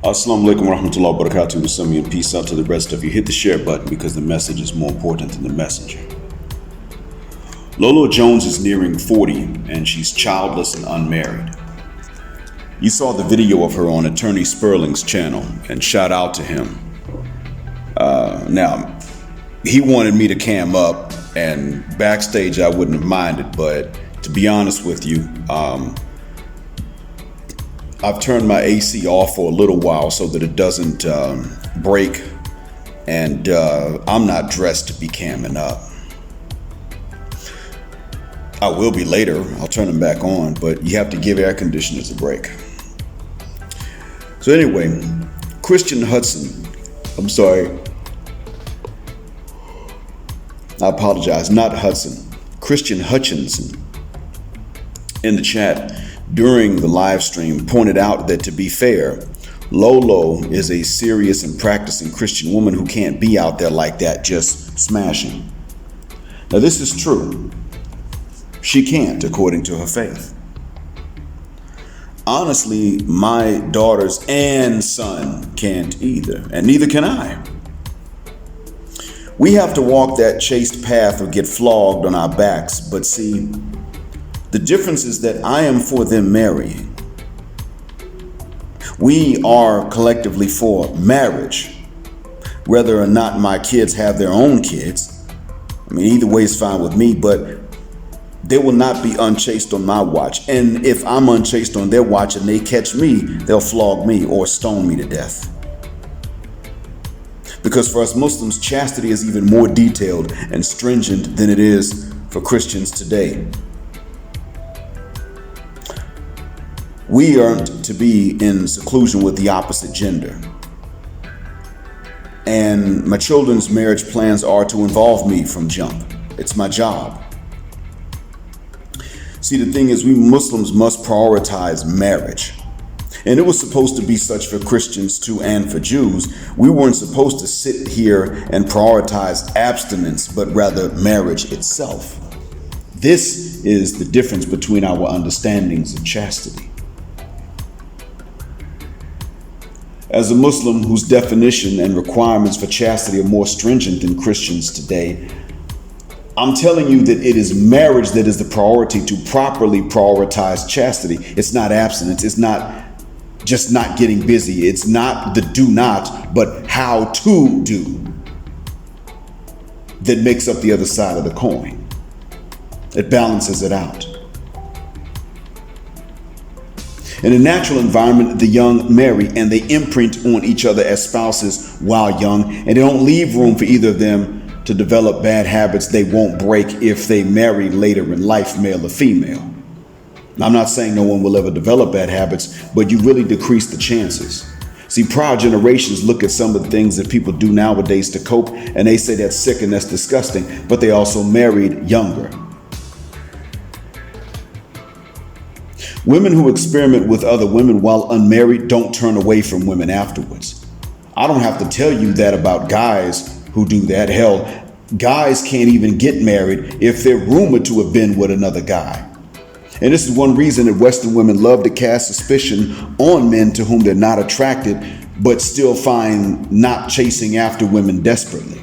Assalamu alaikum warahmatullahi wabarakatuh. Wasami and peace out to the rest of you. Hit the share button because the message is more important than the messenger. Lolo Jones is nearing 40 and she's childless and unmarried. You saw the video of her on Attorney Sperling's channel, and shout out to him. Now, he wanted me to cam up, and backstage I wouldn't have minded, but to be honest with you, I've turned my AC off for a little while so that it doesn't break, and I'm not dressed to be camming up. I will be later. I'll turn them back on, but you have to give air conditioners a break. So anyway, Christian Hudson, I'm sorry, I apologize, not Hudson, Christian Hutchinson in the chat during the live stream pointed out that, to be fair, Lolo is a serious and practicing Christian woman who can't be out there like that just smashing. Now this is true. She can't, according to her faith. Honestly, my daughters and son can't either, and neither can I. We have to walk that chaste path or get flogged on our backs, but see, the difference is that I am for them marrying. We are collectively for marriage, whether or not my kids have their own kids. I mean, either way is fine with me, but they will not be unchaste on my watch. And if I'm unchaste on their watch and they catch me, they'll flog me or stone me to death. Because for us Muslims, chastity is even more detailed and stringent than it is for Christians today. We aren't to be in seclusion with the opposite gender. And my children's marriage plans are to involve me from jump. It's my job. See, the thing is, we Muslims must prioritize marriage. And it was supposed to be such for Christians too and for Jews. We weren't supposed to sit here and prioritize abstinence, but rather marriage itself. This is the difference between our understandings of chastity. As a Muslim whose definition and requirements for chastity are more stringent than Christians today, I'm telling you that it is marriage that is the priority to properly prioritize chastity. It's not abstinence. It's not just not getting busy. It's not the do not, but how to do that makes up the other side of the coin. It balances it out. In a natural environment, the young marry and they imprint on each other as spouses while young, and they don't leave room for either of them to develop bad habits they won't break if they marry later in life, male or female. Now, I'm not saying no one will ever develop bad habits, but you really decrease the chances. See, prior generations look at some of the things that people do nowadays to cope, and they say that's sick and that's disgusting, but they also married younger. Women who experiment with other women while unmarried don't turn away from women afterwards. I don't have to tell you that about guys who do that. Hell, guys can't even get married if they're rumored to have been with another guy. And this is one reason that Western women love to cast suspicion on men to whom they're not attracted, but still find not chasing after women desperately.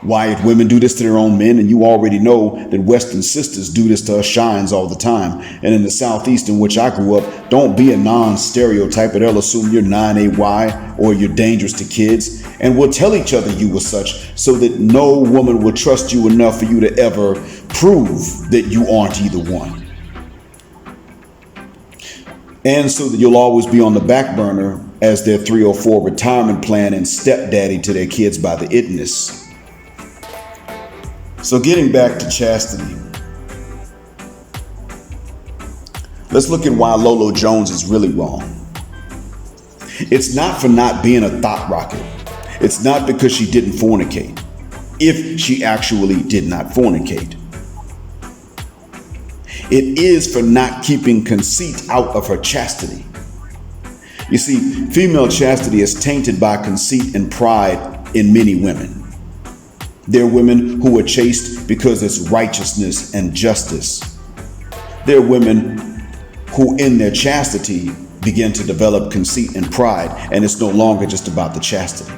Why women do this to their own men, and you already know that Western sisters do this to us shines all the time. And in the Southeast in which I grew up, don't be a non-stereotype, or they'll assume you're 9AY or you're dangerous to kids. And we'll tell each other you were such so that no woman will trust you enough for you to ever prove that you aren't either one. And so that you'll always be on the back burner as their 304 retirement plan and stepdaddy to their kids by the itness. So getting back to chastity, let's look at why Lolo Jones is really wrong. It's not for not being a thought rocket. It's not because she didn't fornicate, if she actually did not fornicate. It is for not keeping conceit out of her chastity. You see, female chastity is tainted by conceit and pride in many women. There are women who are chaste because it's righteousness and justice. There are women who in their chastity begin to develop conceit and pride, and it's no longer just about the chastity.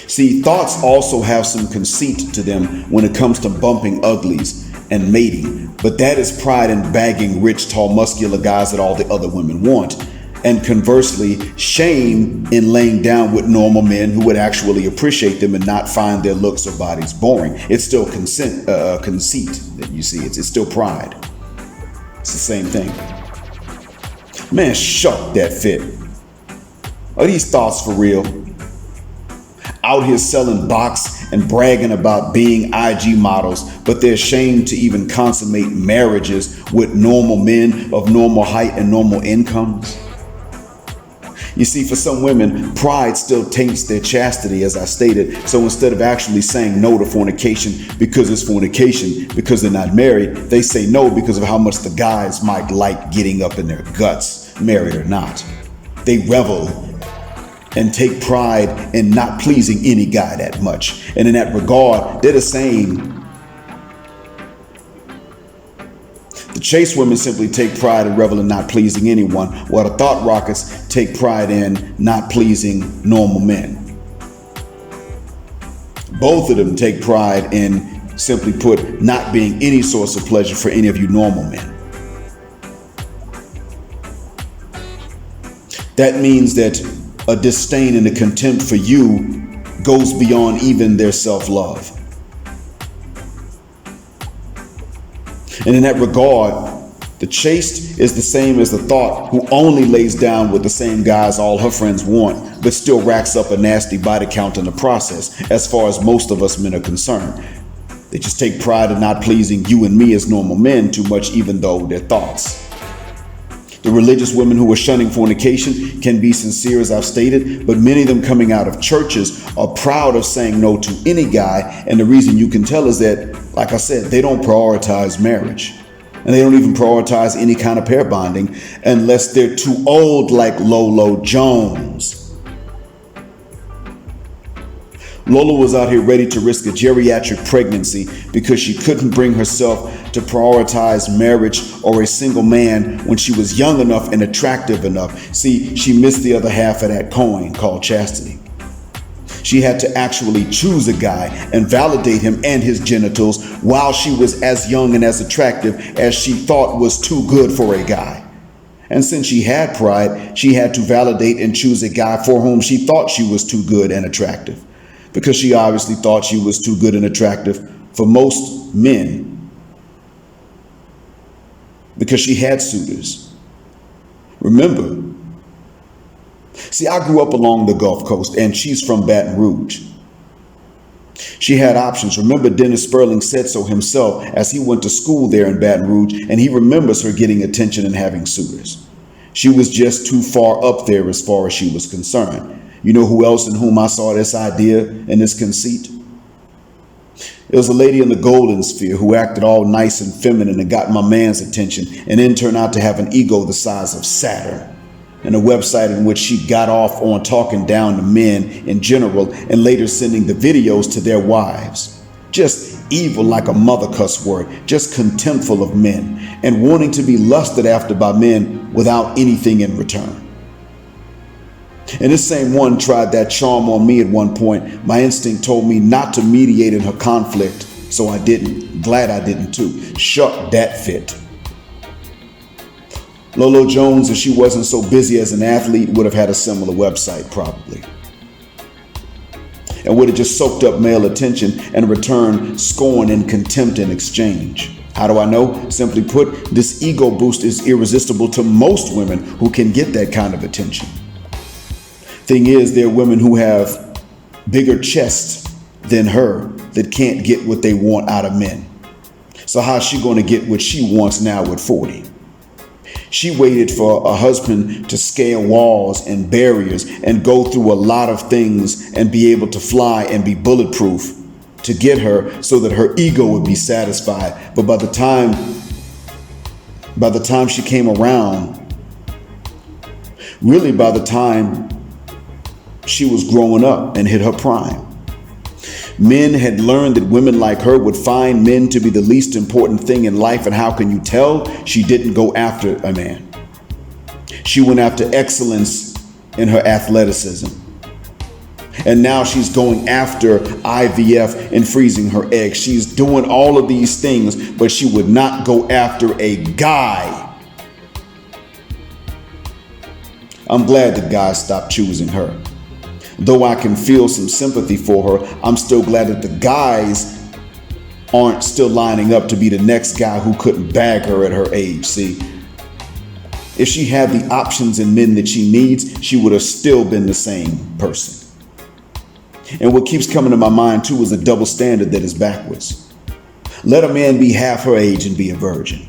See, thoughts also have some conceit to them when it comes to bumping uglies and mating, but that is pride in bagging rich, tall, muscular guys that all the other women want. And conversely, shame in laying down with normal men who would actually appreciate them and not find their looks or bodies boring. It's still conceit that you see. It's still pride. It's the same thing. Man, shuck that fit. Are these thoughts for real? Out here selling box and bragging about being IG models, but they're ashamed to even consummate marriages with normal men of normal height and normal incomes. You see, for some women, pride still taints their chastity, as I stated. So instead of actually saying no to fornication because it's fornication, because they're not married, they say no because of how much the guys might like getting up in their guts, married or not. They revel and take pride in not pleasing any guy that much. And in that regard, they're the same. The chase women simply take pride and revel in not pleasing anyone, while the thought rockets take pride in not pleasing normal men. Both of them take pride in, simply put, not being any source of pleasure for any of you normal men. That means that a disdain and a contempt for you goes beyond even their self-love. And in that regard, the chaste is the same as the thought who only lays down with the same guys all her friends want, but still racks up a nasty body count in the process, as far as most of us men are concerned. They just take pride in not pleasing you and me as normal men too much, even though their thoughts. The religious women who are shunning fornication can be sincere, as I've stated, but many of them coming out of churches are proud of saying no to any guy. And the reason you can tell is that, like I said, they don't prioritize marriage. And they don't even prioritize any kind of pair bonding unless they're too old, like Lolo Jones. Lola was out here ready to risk a geriatric pregnancy because she couldn't bring herself to prioritize marriage or a single man when she was young enough and attractive enough. See, she missed the other half of that coin called chastity. She had to actually choose a guy and validate him and his genitals while she was as young and as attractive as she thought was too good for a guy. And since she had pride, she had to validate and choose a guy for whom she thought she was too good and attractive, because she obviously thought she was too good and attractive for most men, because she had suitors. Remember, see, I grew up along the Gulf Coast, and she's from Baton Rouge. She had options. Remember, Dennis Sperling said so himself as he went to school there in Baton Rouge, and he remembers her getting attention and having suitors. She was just too far up there as far as she was concerned. You know who else in whom I saw this idea and this conceit? It was a lady in the golden sphere who acted all nice and feminine and got my man's attention, and then turned out to have an ego the size of Saturn, and a website in which she got off on talking down to men in general and later sending the videos to their wives. Just evil like a mother cuss word, just contemptful of men and wanting to be lusted after by men without anything in return. And this same one tried that charm on me at one point. My instinct told me not to mediate in her conflict, so I didn't. Glad I didn't too. Shuck that fit. Lolo Jones, if she wasn't so busy as an athlete, would have had a similar website probably, and would have just soaked up male attention and returned scorn and contempt in exchange. How do I know? Simply put, this ego boost is irresistible to most women who can get that kind of attention. Thing is, there are women who have bigger chests than her that can't get what they want out of men. So how's she going to get what she wants now at 40? She waited for a husband to scale walls and barriers and go through a lot of things and be able to fly and be bulletproof to get her so that her ego would be satisfied. But by the time she came around, really by the time she was growing up and hit her prime, Men had learned that women like her would find men to be the least important thing in life, and how can you tell? She didn't go after a man. She went after excellence in her athleticism. And now she's going after IVF and freezing her eggs. She's doing all of these things, but she would not go after a guy. I'm glad that guys stopped choosing her. Though I can feel some sympathy for her, I'm still glad that the guys aren't still lining up to be the next guy who couldn't bag her at her age. See, if she had the options in men that she needs, she would have still been the same person. And what keeps coming to my mind too is a double standard that is backwards. Let a man be half her age and be a virgin.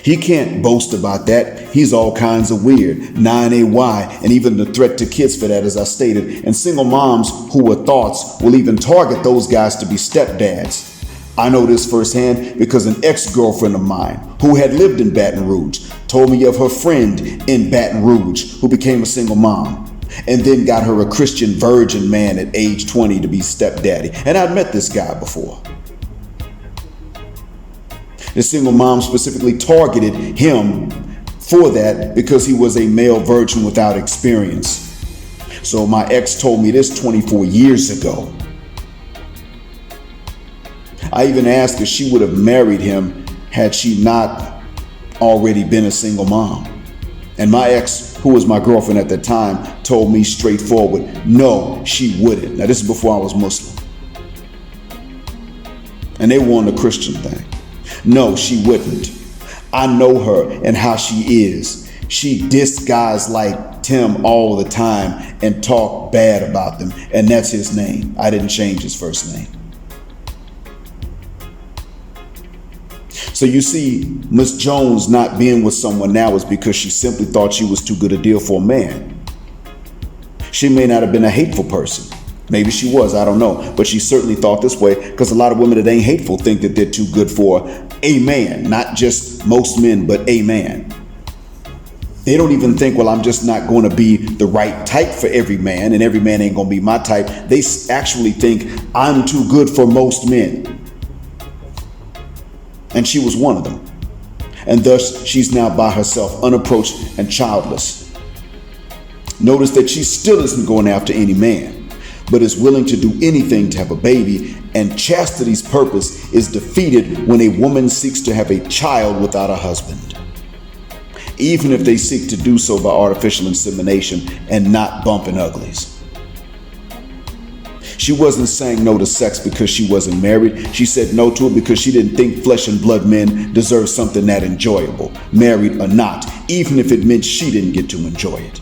He can't boast about that. He's all kinds of weird, 9AY, and even the threat to kids for that, as I stated. And single moms who are thoughts will even target those guys to be stepdads. I know this firsthand because an ex-girlfriend of mine who had lived in Baton Rouge told me of her friend in Baton Rouge who became a single mom and then got her a Christian virgin man at age 20 to be stepdaddy. And I'd met this guy before. The single mom specifically targeted him for that because he was a male virgin without experience. So my ex told me this 24 years ago. I even asked if she would have married him had she not already been a single mom. And my ex, who was my girlfriend at the time, told me straightforward, no, she wouldn't. Now, this is before I was Muslim. And they were on the Christian thing. No, she wouldn't. I know her and how she is. She dissed guys like Tim all the time and talked bad about them. And that's his name. I didn't change his first name. So you see, Miss Jones not being with someone now is because she simply thought she was too good a deal for a man. She may not have been a hateful person. Maybe she was, I don't know. But she certainly thought this way because a lot of women that ain't hateful think that they're too good for a man. Not just most men, but a man. They don't even think, well, I'm just not going to be the right type for every man and every man ain't going to be my type. They actually think I'm too good for most men. And she was one of them. And thus, she's now by herself, unapproached and childless. Notice that she still isn't going after any man, but is willing to do anything to have a baby. And chastity's purpose is defeated when a woman seeks to have a child without a husband, even if they seek to do so by artificial insemination and not bumping uglies. She wasn't saying no to sex because she wasn't married. She said no to it because she didn't think flesh and blood men deserved something that enjoyable, married or not, even if it meant she didn't get to enjoy it.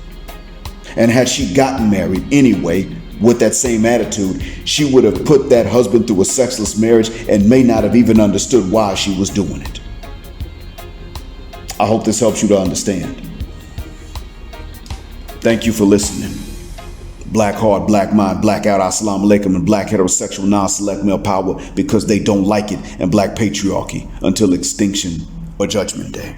And had she gotten married anyway, with that same attitude, she would have put that husband through a sexless marriage and may not have even understood why she was doing it. I hope this helps you to understand. Thank you for listening. Black heart, black mind, black out, assalamu alaikum, and black heterosexual non-select male power because they don't like it, and black patriarchy until extinction or judgment day.